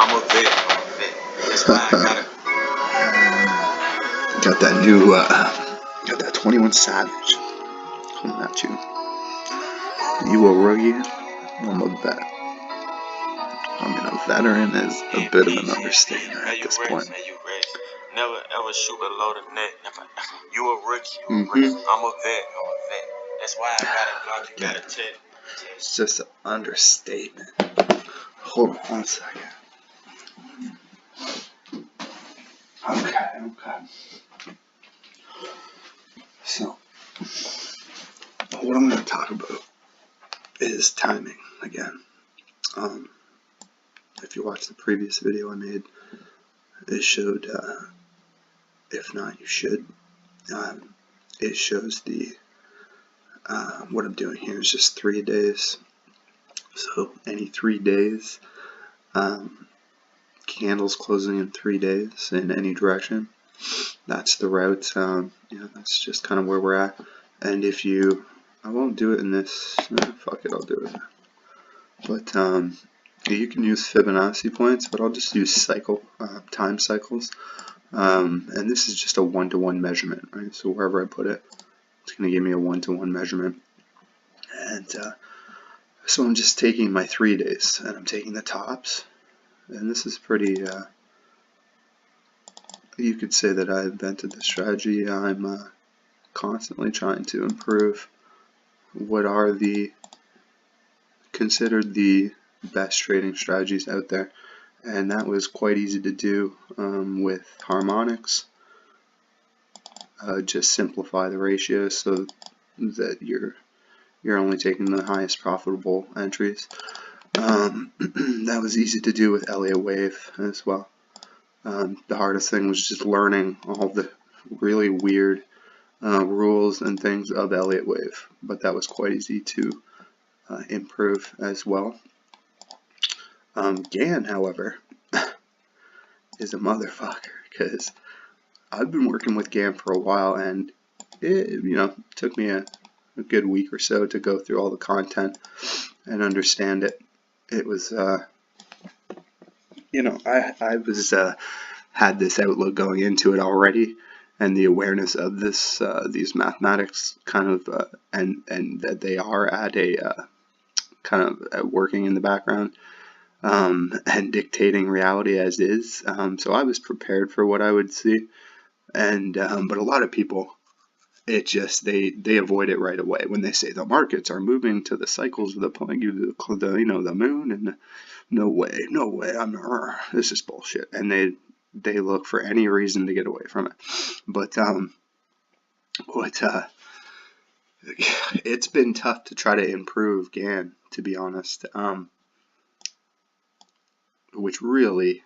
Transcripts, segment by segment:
I'm a vet. I'm a vet. That's why I gotta. Got that new, got that 21 Savage coming at you. You a rookie? I'm a vet. I mean, a veteran is a bit of an understatement at this point. Never ever shoot below the net. Never. You a rookie. You a rookie. I'm a vet. I'm a vet. That's why I gotta block. You gotta check. It's just an understatement. Hold on 1 second. Okay. So, what I'm going to talk about is timing again. If you watched the previous video I made, it showed, if not, you should. It shows the, what I'm doing here is just 3 days. So, any 3 days, candles closing in 3 days in any direction. That's the route. That's just kind of where we're at. And if you, I won't do it in this. Fuck it, I'll do it. But you can use Fibonacci points, but I'll just use time cycles. And this is just a 1-to-1 measurement, right? So wherever I put it, it's going to give me a 1-to-1 measurement. And so I'm just taking my 3 days, and I'm taking the tops. And this is pretty, you could say that I invented the strategy. I'm constantly trying to improve what are considered the best trading strategies out there, and that was quite easy to do with harmonics. Just simplify the ratios so that you're only taking the highest profitable entries. That was easy to do with Elliott Wave as well. The hardest thing was just learning all the really weird rules and things of Elliott Wave, but that was quite easy to improve as well. Gann, however, is a motherfucker, because I've been working with Gann for a while, and it took me a good week or so to go through all the content and understand it. It was I was had this outlook going into it already, and the awareness of these mathematics kind of and that they are at a kind of working in the background and dictating reality as is. So I was prepared for what I would see, and but a lot of people, it just they avoid it right away when they say the markets are moving to the cycles of the moon, and no way, this is bullshit, and they look for any reason to get away from it. But it's been tough to try to improve Gann, to be honest, which really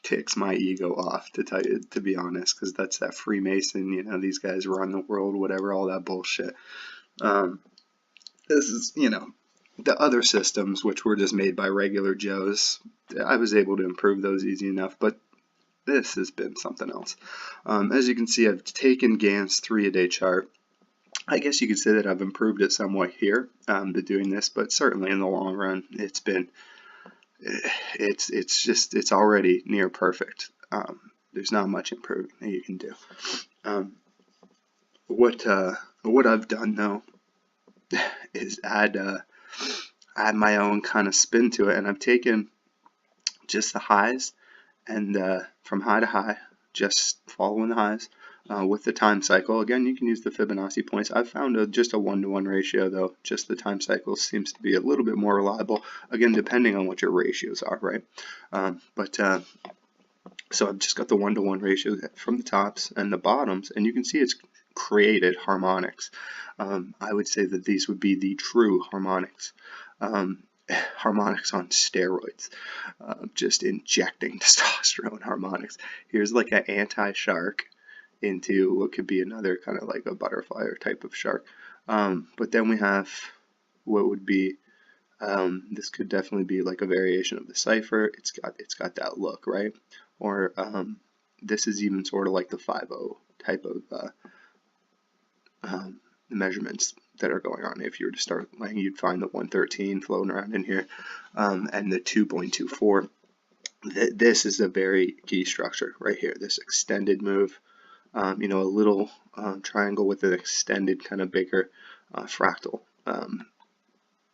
ticks my ego off, to be honest, because that's that Freemason, these guys run the world, whatever, all that bullshit. This is, the other systems, which were just made by regular Joes, I was able to improve those easy enough, but this has been something else. As you can see, I've taken Gann's 3-a-day chart. I guess you could say that I've improved it somewhat here to doing this, but certainly in the long run, it's already near perfect. There's not much improving that you can do. What I've done though is add my own kind of spin to it, and I've taken just the highs, and from high to high, just following the highs with the time cycle. Again, you can use the Fibonacci points. I've found just a 1-to-1 ratio though. Just the time cycle seems to be a little bit more reliable, again depending on what your ratios are, right? So I've just got the 1-to-1 ratio from the tops and the bottoms, and you can see it's created harmonics. I would say that these would be the true harmonics. Harmonics on steroids, just injecting testosterone harmonics. Here's like an anti-shark into what could be another kind of like a butterfly or type of shark. But then we have what would be, this could definitely be like a variation of the cipher. It's got that look, right? Or this is even sort of like the 5-0 type of measurements that are going on. If you were to start laying, you'd find the 113 floating around in here, and the 2.24. This is a very key structure right here. This extended move, you know, a little triangle with an extended kind of bigger fractal.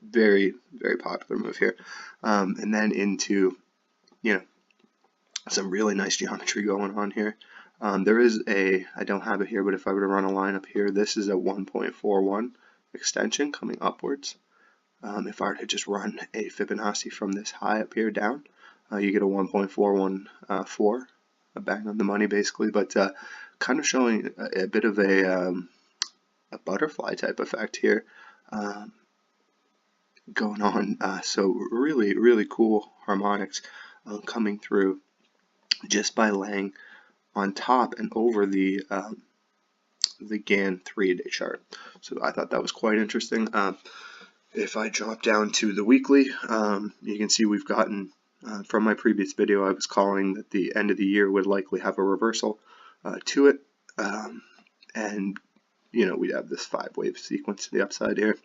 Very, very popular move here. And then into, you know, some really nice geometry going on here. There is a, I don't have it here, but if I were to run a line up here, this is a 1.41 extension coming upwards. If I were to just run a Fibonacci from this high up here down, you get a 1.414, a bang on the money basically, but kind of showing a bit of a butterfly type effect here going on. So really, really cool harmonics coming through just by laying on top and over the Gann 3-day chart. So I thought that was quite interesting. If I drop down to the weekly, you can see we've gotten, from my previous video, I was calling that the end of the year would likely have a reversal to it. And, you know, we have this 5-wave sequence to the upside here.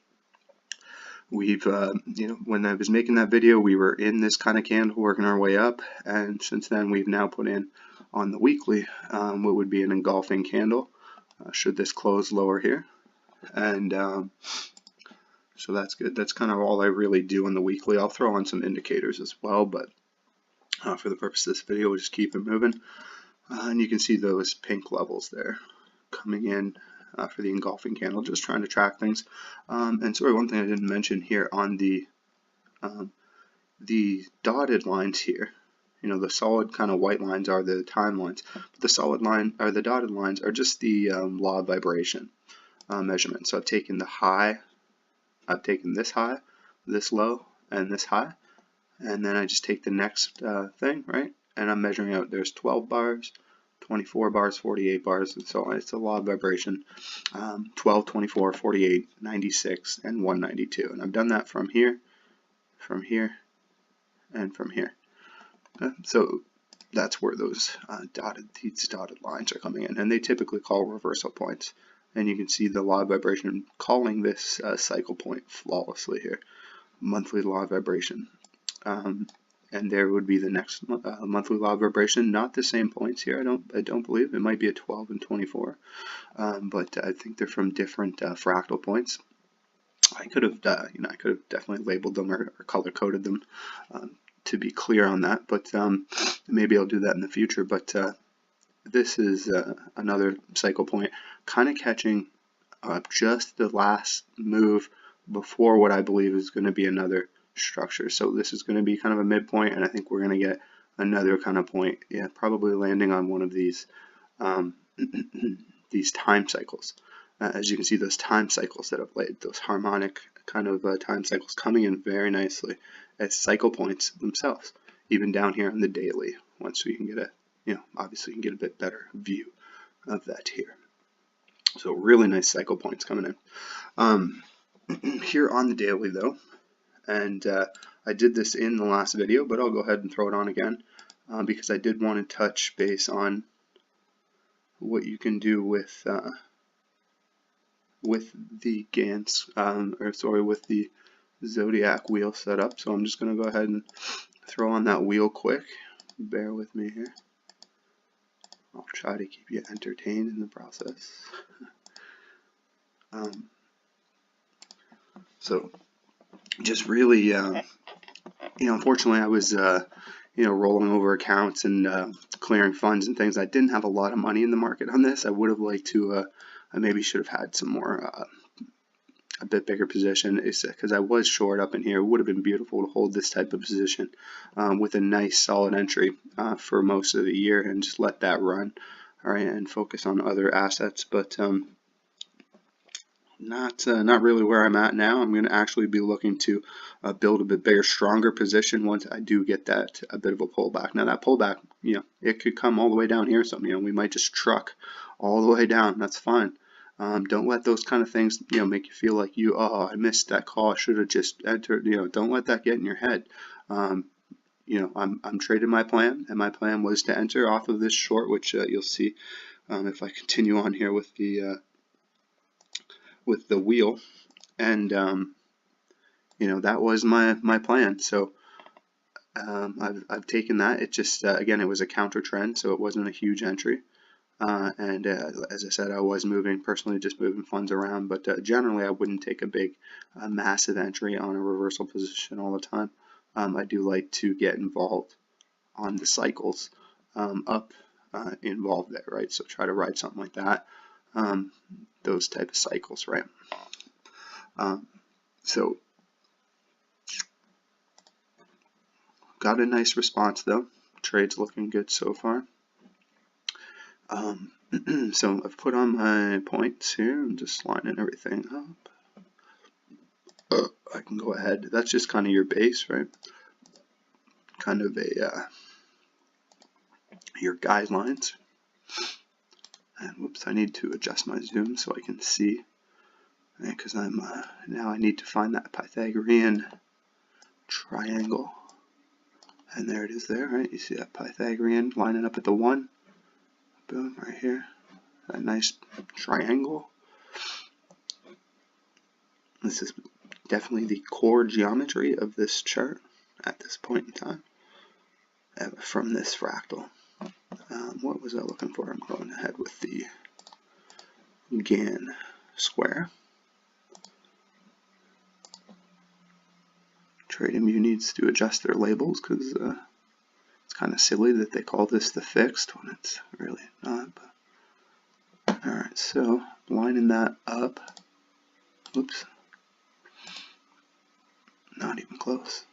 We've, you know, when I was making that video, we were in this kind of candle working our way up. And since then, we've now put in on the weekly what would be an engulfing candle, should this close lower here. And so that's good. That's kind of all I really do on the weekly. I'll throw on some indicators as well, but for the purpose of this video, we'll just keep it moving. And you can see those pink levels there coming in for the engulfing candle, just trying to track things. And sorry, one thing I didn't mention here on the dotted lines here, you know, the solid kind of white lines are the time lines, but the solid line, or the dotted lines, are just the law of vibration measurement. So I've taken the high, I've taken this high, this low, and this high, and then I just take the next thing, right? And I'm measuring out, there's 12 bars, 24 bars, 48 bars, and so on. It's a law of vibration, 12, 24, 48, 96, and 192. And I've done that from here, and from here. So that's where those these dotted lines are coming in, and they typically call reversal points. And you can see the law of vibration calling this cycle point flawlessly here, monthly law of vibration. And there would be the next monthly law of vibration. Not the same points here. I don't believe it might be a 12 and 24, but I think they're from different fractal points. I could have, you know, I could have definitely labeled them or color coded them to be clear on that, but maybe I'll do that in the future. But this is another cycle point, kind of catching just the last move before what I believe is going to be another structure. So this is going to be kind of a midpoint, and I think we're going to get another kind of point, yeah, probably landing on one of these these time cycles. As you can see, those time cycles that I've laid, those harmonic kind of time cycles coming in very nicely as cycle points themselves, even down here on the daily, once we can get a, you know, obviously you can get a bit better view of that here. So really nice cycle points coming in. Here on the daily though, and I did this in the last video, but I'll go ahead and throw it on again because I did want to touch base on what you can do with the Gann's, with the Zodiac wheel setup. So I'm just going to go ahead and throw on that wheel quick. Bear with me here. I'll try to keep you entertained in the process. So just really, you know, unfortunately I was, you know, rolling over accounts and clearing funds and things. I didn't have a lot of money in the market on this. I would have liked to, I maybe should have had some more, a bit bigger position, because I was short up in here. It would have been beautiful to hold this type of position with a nice solid entry for most of the year and just let that run, all right, and focus on other assets. But not really where I'm at now. I'm going to actually be looking to build a bit bigger, stronger position once I do get that a bit of a pullback. Now that pullback, you know, it could come all the way down here. So, you know, we might just truck all the way down. That's fine. Don't let those kind of things, you know, make you feel like oh, I missed that call, I should have just entered. You know, don't let that get in your head. You know, I'm trading my plan, and my plan was to enter off of this short, which you'll see if I continue on here with the wheel. and you know, that was my plan. So I've taken that. It just again, it was a counter trend, so it wasn't a huge entry. And as I said, I was personally just moving funds around, but generally I wouldn't take a big, massive entry on a reversal position all the time. I do like to get involved on the cycles up involved there, right? So try to ride something like that, those type of cycles, right? So got a nice response though. Trade's looking good so far. So I've put on my points here. I'm just lining everything up. I can go ahead. That's just kind of your base, right? Kind of a your guidelines. And whoops, I need to adjust my zoom so I can see, because I'm now I need to find that Pythagorean triangle. And there it is there, right? You see that Pythagorean lining up at the 1. Boom, right here. A nice triangle. This is definitely the core geometry of this chart at this point in time from this fractal. What was I looking for? I'm going ahead with the Gann square. TradingView needs to adjust their labels because it's kind of silly that they call this the fixed when it's really not. Alright, so lining that up. Oops. Not even close.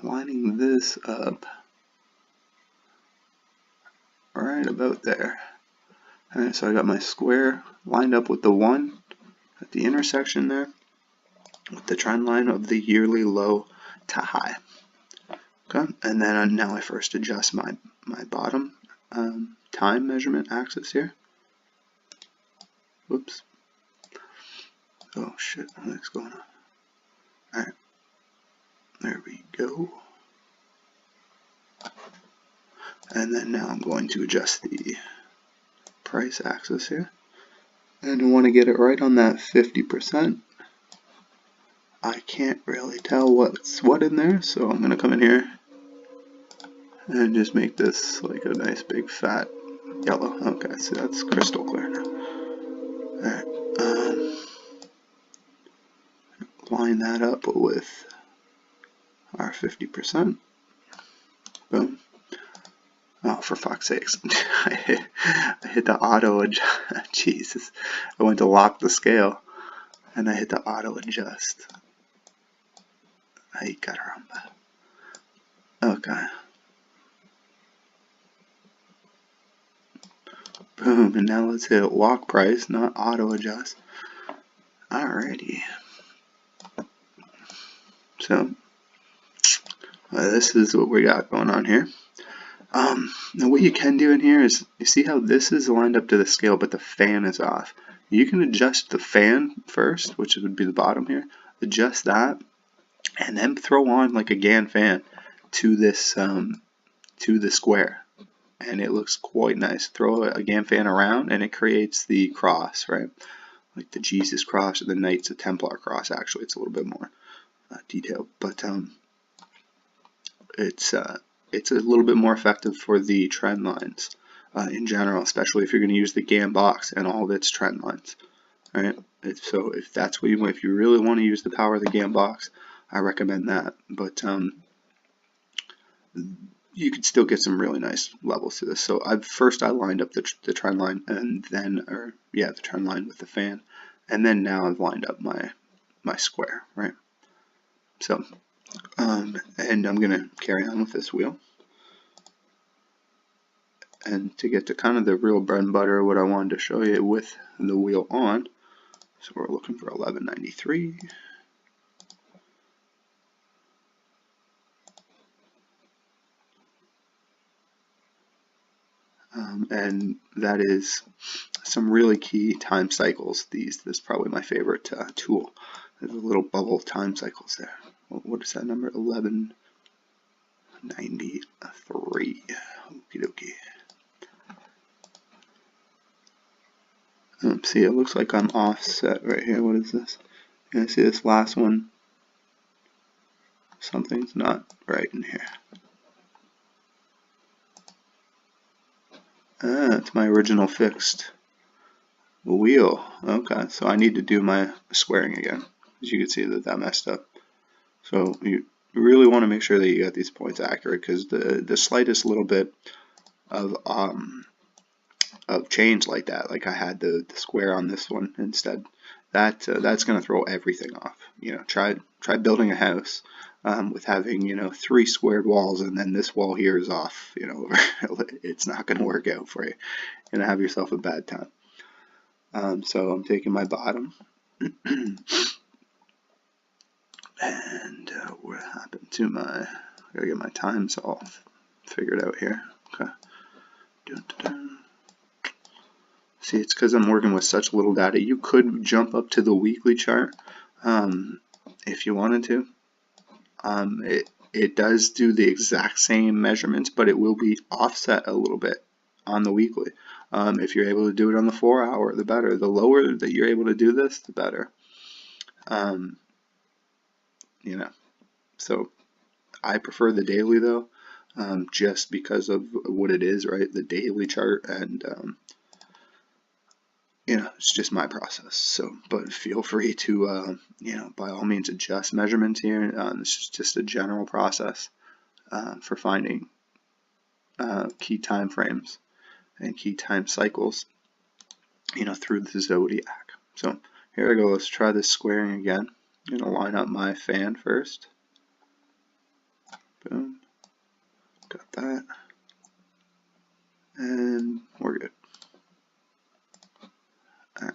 Lining this up right about there. Alright, so I got my square lined up with the 1 at the intersection there with the trend line of the yearly low to high. Okay, and then now I first adjust my bottom time measurement axis here. Whoops. Oh shit, what's going on? Alright, there we go. And then now I'm going to adjust the price axis here. And I want to get it right on that 50%. I can't really tell what's what in there, so I'm going to come in here and just make this like a nice big fat yellow. Okay, so that's crystal clear now. Alright, line that up with our 50%. Boom. Oh, for fuck's sakes. I hit the auto adjust. Jesus. I went to lock the scale and I hit the auto adjust. Ay, caramba. Okay. Boom, and now let's hit lock price, not auto adjust. Alrighty. So, this is what we got going on here. Now what you can do in here is, you see how this is lined up to the scale but the fan is off. You can adjust the fan first, which would be the bottom here. Adjust that, and then throw on like a Gann fan to this to the square, and it looks quite nice. Throw a Gann fan around and it creates the cross, right? Like the Jesus cross or the Knights of Templar cross. Actually, it's a little bit more detailed, but it's a little bit more effective for the trend lines in general, especially if you're going to use the Gann box and all of its trend lines. All right. So if that's what if you really want to use the power of the Gann box, I recommend that. But you could still get some really nice levels to this. So first I lined up the trend line, and then the trend line with the fan, and then now I've lined up my square, right? So and I'm gonna carry on with this wheel. And to get to kind of the real bread and butter, what I wanted to show you with the wheel on, so we're looking for 1193. And that is some really key time cycles. This is probably my favorite tool. There's a little bubble time cycles there. What is that number? 1193. Okie dokie. See, it looks like I'm offset right here. What is this? You see this last one? Something's not right in here. It's my original fixed wheel. Okay, so I need to do my squaring again. As you can see that messed up. So you really want to make sure that you get these points accurate, because the slightest little bit of change like that, like I had the square on this one instead, that's going to throw everything off. You know, try building a house with having, you know, 3 squared walls, and then this wall here is off. You know, it's not going to work out for you. You're going to have yourself a bad time. So I'm taking my bottom. And what happened to my, I gotta get my times all figured out here. Okay. Dun, dun, dun. See, it's because I'm working with such little data. You could jump up to the weekly chart if you wanted to. It does do the exact same measurements, but it will be offset a little bit on the weekly. If you're able to do it on the 4 hour, the better. The lower that you're able to do this, the better. You know, so I prefer the daily though, just because of what it is, right? The daily chart, and you know, it's just my process. So, but feel free to, you know, by all means adjust measurements here. This is just a general process for finding key time frames and key time cycles, you know, through the zodiac. So here I go. Let's try this squaring again. I'm gonna line up my fan first. Boom. Got that. And we're good. Alright.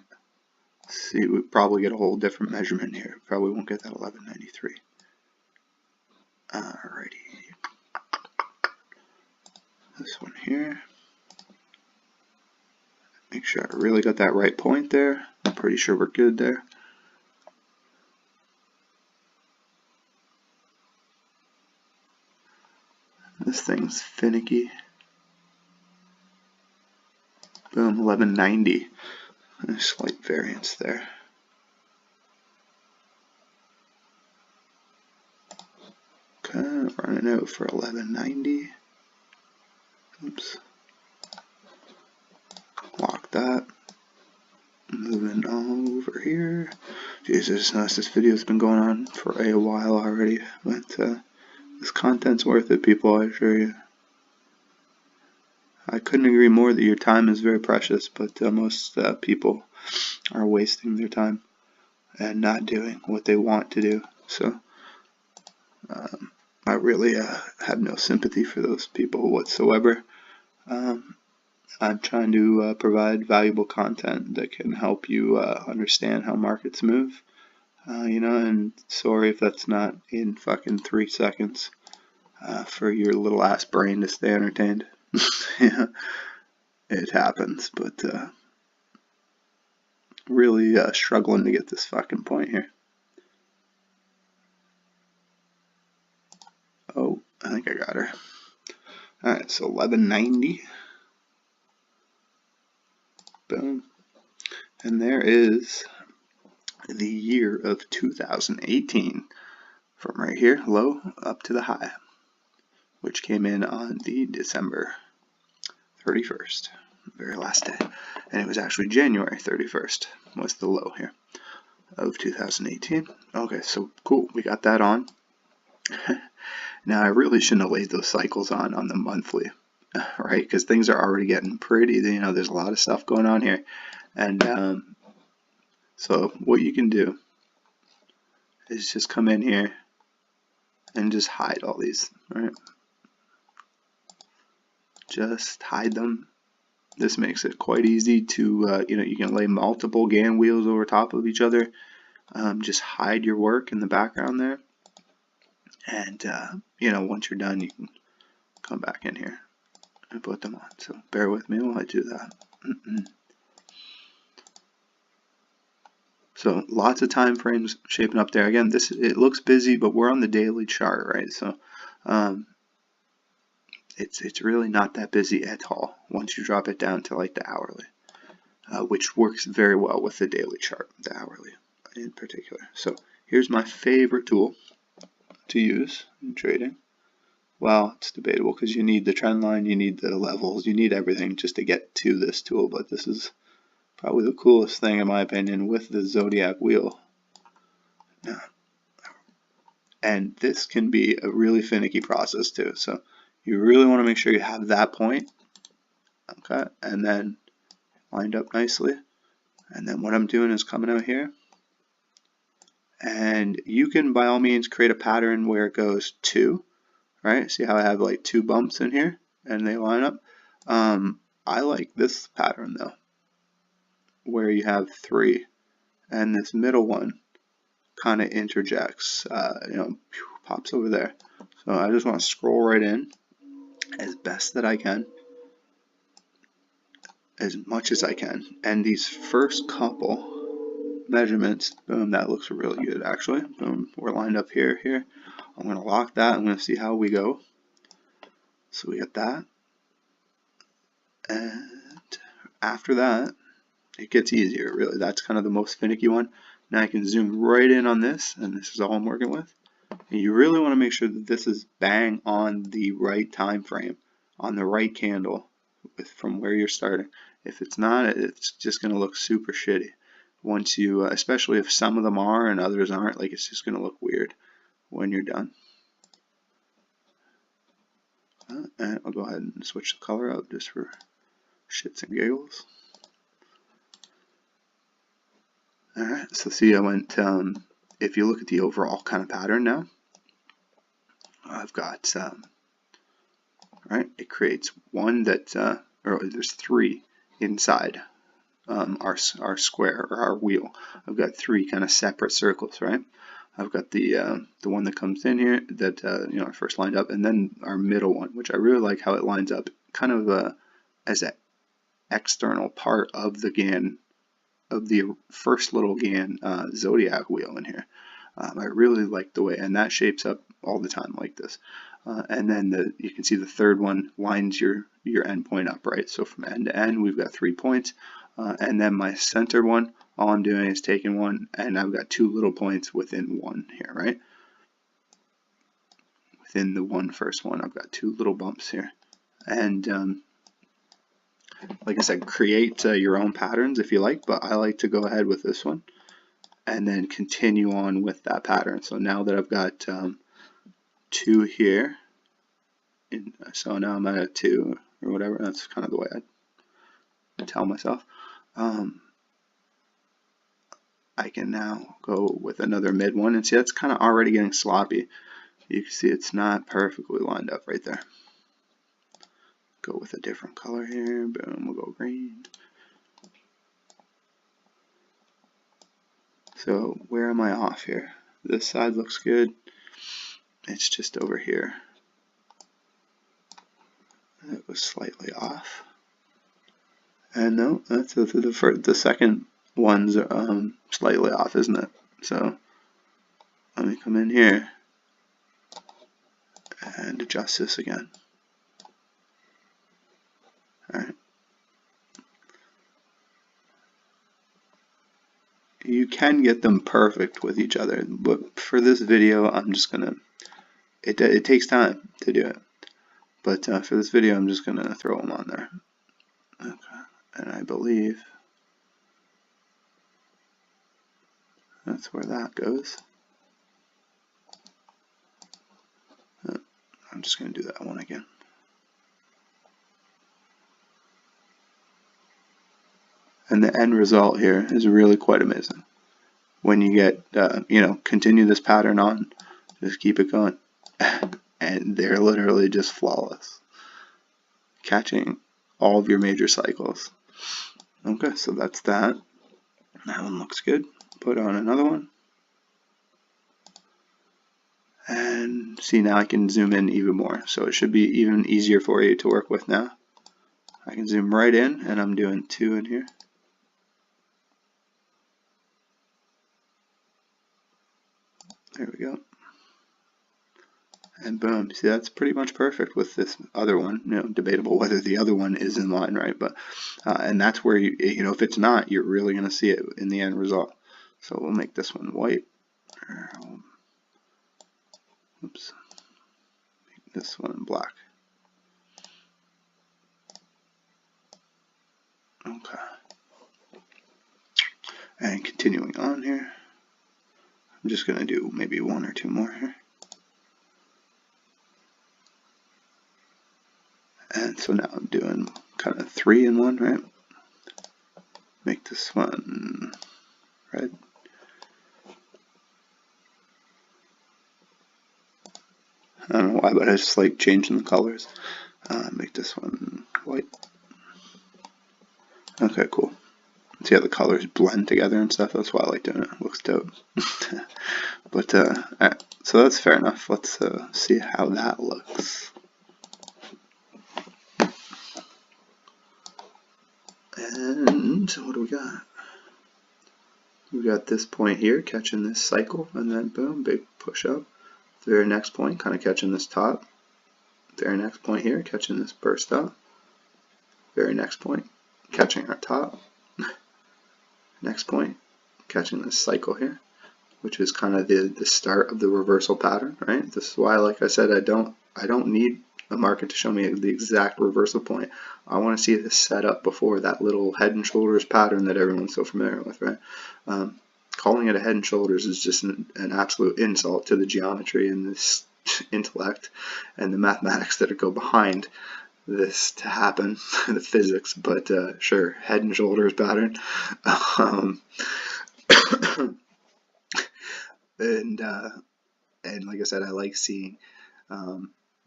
See, we probably get a whole different measurement here. Probably won't get that 1193. Alrighty. This one here. Make sure I really got that right point there. I'm pretty sure we're good there. This thing's finicky. Boom, 1190. A slight variance there. Okay, running out for 1190. Oops. Lock that. Moving on over here. Jesus, this video's been going on for a while already, but this content's worth it, people, I assure you. I couldn't agree more that your time is very precious, but most people are wasting their time and not doing what they want to do. So I really have no sympathy for those people whatsoever. I'm trying to provide valuable content that can help you understand how markets move. You know, and sorry if that's not in fucking 3 seconds for your little ass brain to stay entertained. Yeah, it happens, but really struggling to get this fucking point here. Oh, I think I got her. Alright, so 1190. Boom. And there is the year of 2018 from right here, low, up to the high, which came in on the December 31st, very last day. And it was actually January 31st was the low here of 2018. Okay, so cool, we got that on. Now I really shouldn't have laid those cycles on the monthly, right? Because things are already getting pretty, you know, there's a lot of stuff going on here. And so what you can do is just come in here and just hide all these, right? Just hide them. This makes it quite easy to, you know, you can lay multiple Gann wheels over top of each other. Just hide your work in the background there. And, you know, once you're done, you can come back in here and put them on. So bear with me while I do that. So lots of time frames shaping up there. Again, it looks busy, but we're on the daily chart, right? So it's really not that busy at all once you drop it down to like the hourly. which works very well with the daily chart, the hourly in particular. So here's my favorite tool to use in trading. Well, it's debatable because you need the trend line, you need the levels, you need everything just to get to this tool, but this is probably the coolest thing in my opinion with the Zodiac wheel. Now, and this can be a really finicky process too, so you really want to make sure you have that point, okay, and then lined up nicely. And then what I'm doing is coming out here, and you can by all means create a pattern where it goes 2, right? See how I have like 2 bumps in here and they line up? I like this pattern though, where you have 3 and this middle one kind of interjects, pops over there. So I just want to scroll right in as best that I can, as much as I can, and these first couple measurements, boom, that looks really good actually. Boom, we're lined up here. I'm going to lock that. I'm going to see how we go. So we got that, and after that it gets easier really. That's kind of the most finicky one. Now I can zoom right in on this, and this is all I'm working with. And you really want to make sure that this is bang on the right time frame, on the right candle from where you're starting. If it's not, it's just going to look super shitty. Once you, especially if some of them are and others aren't, like it's just going to look weird when you're done. And I'll go ahead and switch the color out just for shits and giggles. Alright, so see I went, if you look at the overall kind of pattern now, I've got, right, it creates one that, or there's 3 inside our square or our wheel. I've got 3 kind of separate circles, right? I've got the one that comes in here that I first lined up, and then our middle one, which I really like how it lines up, kind of as an external part of the Gann, of the first little Gann Zodiac wheel in here. I really like the way, and that shapes up all the time like this. And then you can see the third one lines your end point up, right? So from end to end, we've got 3 points. And then my center one, all I'm doing is taking one, and I've got 2 little points within one here, right? Within the first one, I've got 2 little bumps here. And like I said, create your own patterns if you like, but I like to go ahead with this one and then continue on with that pattern. So now that I've got 2 here, so now I'm at a 2 or whatever, that's kind of the way I tell myself. I can now go with another mid one, and see that's kind of already getting sloppy. You can see it's not perfectly lined up right there. Go with a different color here, boom, we'll go green. So where am I off here? This side looks good. It's just over here. That was slightly off. And no, that's the second one's slightly off, isn't it? So let me come in here and adjust this again. Alright. You can get them perfect with each other, but for this video I'm just gonna, it takes time to do it, but for this video I'm just gonna throw them on there. Okay. And I believe that's where that goes. I'm just going to do that one again. And the end result here is really quite amazing. When you get, continue this pattern on, just keep it going. And they're literally just flawless, catching all of your major cycles. Okay, so that's that. That one looks good. Put on another one. And see, now I can zoom in even more. So it should be even easier for you to work with now. I can zoom right in, and I'm doing 2 in here. There we go. And boom, see, that's pretty much perfect with this other one. Debatable whether the other one is in line, right? But and that's where if it's not, you're really going to see it in the end result. So we'll make this one white. Oops. Make this one black. Okay. And continuing on here, I'm just going to do maybe one or two more here. And so now I'm doing kind of 3 in 1, right? Make this one red. I don't know why, but I just like changing the colors. Make this one white. Okay, cool. See how the colors blend together and stuff? That's why I like doing it. It looks dope. But, alright, so that's fair enough. Let's see how that looks. And what do we got? We got this point here, catching this cycle, and then boom, big push up. The very next point, kind of catching this top. Very next point here, catching this burst up. Very next point, catching our top. Next point, catching this cycle here, which is kind of the start of the reversal pattern, right? This is why, like I said, I don't need a market to show me the exact reversal point. I want to see this set up before that little head and shoulders pattern that everyone's so familiar with, right? Calling it a head and shoulders is just an absolute insult to the geometry and this intellect and the mathematics that go behind this to happen, the physics, but sure, head and shoulders pattern. And like I said, I like seeing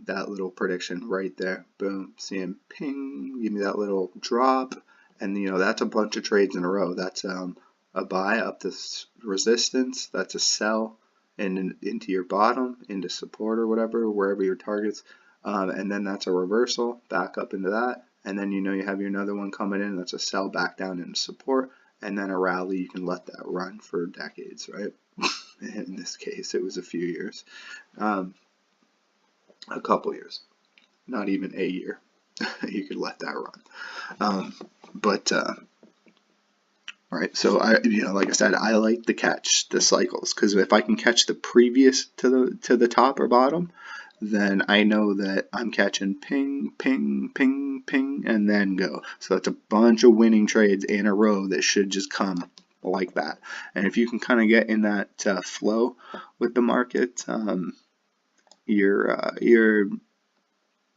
that little prediction right there. Boom, see him ping, give me that little drop, and that's a bunch of trades in a row. That's a buy up this resistance, that's a sell and into your bottom, into support or whatever, wherever your targets, and then that's a reversal back up into that, and then you have your another one coming in, that's a sell back down into support, and then a rally. You can let that run for decades, right? In this case, it was a few years, a couple years, not even a year. You could let that run. Right, so like I said, I like to catch the cycles, because if I can catch the previous to the top or bottom, then I know that I'm catching ping, ping, ping, ping, and then go. So that's a bunch of winning trades in a row that should just come like that. And if you can kind of get in that flow with the market, you're an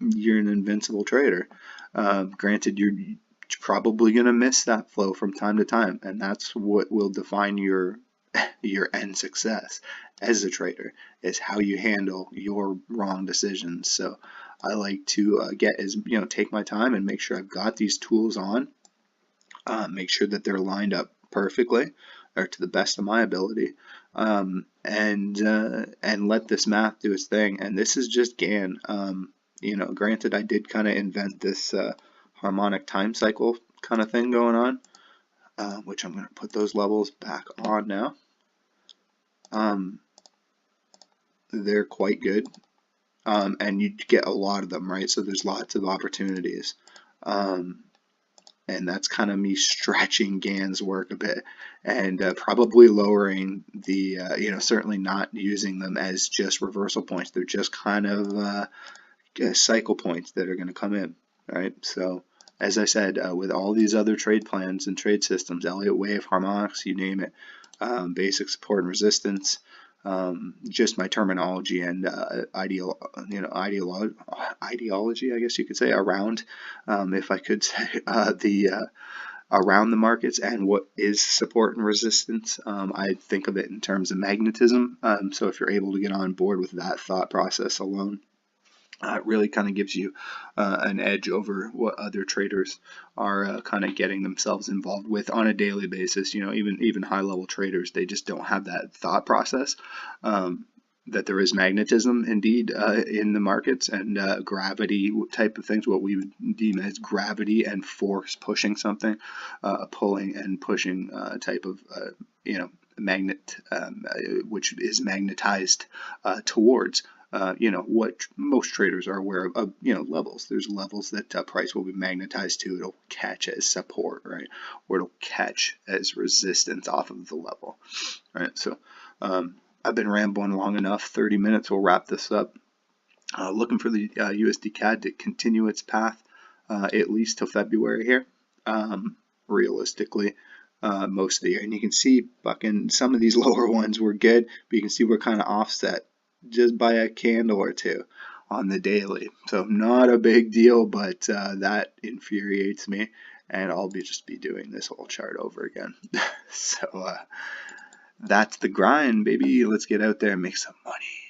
invincible trader. Granted, you're probably going to miss that flow from time to time, and that's what will define your end success as a trader, is how you handle your wrong decisions. So I like to take my time and make sure I've got these tools on, make sure that they're lined up perfectly or to the best of my ability, and let this math do its thing. And this is just Gann. Granted, I did kind of invent this harmonic time cycle kind of thing going on, which I'm going to put those levels back on now. They're quite good, and you get a lot of them, right? So there's lots of opportunities, and that's kind of me stretching Gann's work a bit, and probably lowering the, certainly not using them as just reversal points. They're just kind of cycle points that are going to come in, right? So as I said, with all these other trade plans and trade systems, Elliott wave, harmonics, you name it, basic support and resistance, just my terminology and ideology, I guess you could say, around, if I could say, around the markets and what is support and resistance. I think of it in terms of magnetism. So if you're able to get on board with that thought process alone, it really kind of gives you an edge over what other traders are kind of getting themselves involved with on a daily basis. Even high-level traders, they just don't have that thought process that there is magnetism indeed in the markets, and gravity type of things, what we would deem as gravity and force pushing something, pulling and pushing type of magnet, which is magnetized towards what most traders are aware of, levels. There's levels that price will be magnetized to. It'll catch as support, right? Or it'll catch as resistance off of the level, right? So I've been rambling long enough. 30 minutes, we'll wrap this up. Looking for the USD CAD to continue its path at least till February here, realistically. Most of the year. And you can see fucking some of these lower ones were good, but you can see we're kind of offset just by a candle or two on the daily. So not a big deal, but that infuriates me, and I'll just be doing this whole chart over again. So that's the grind, baby. Let's get out there and make some money.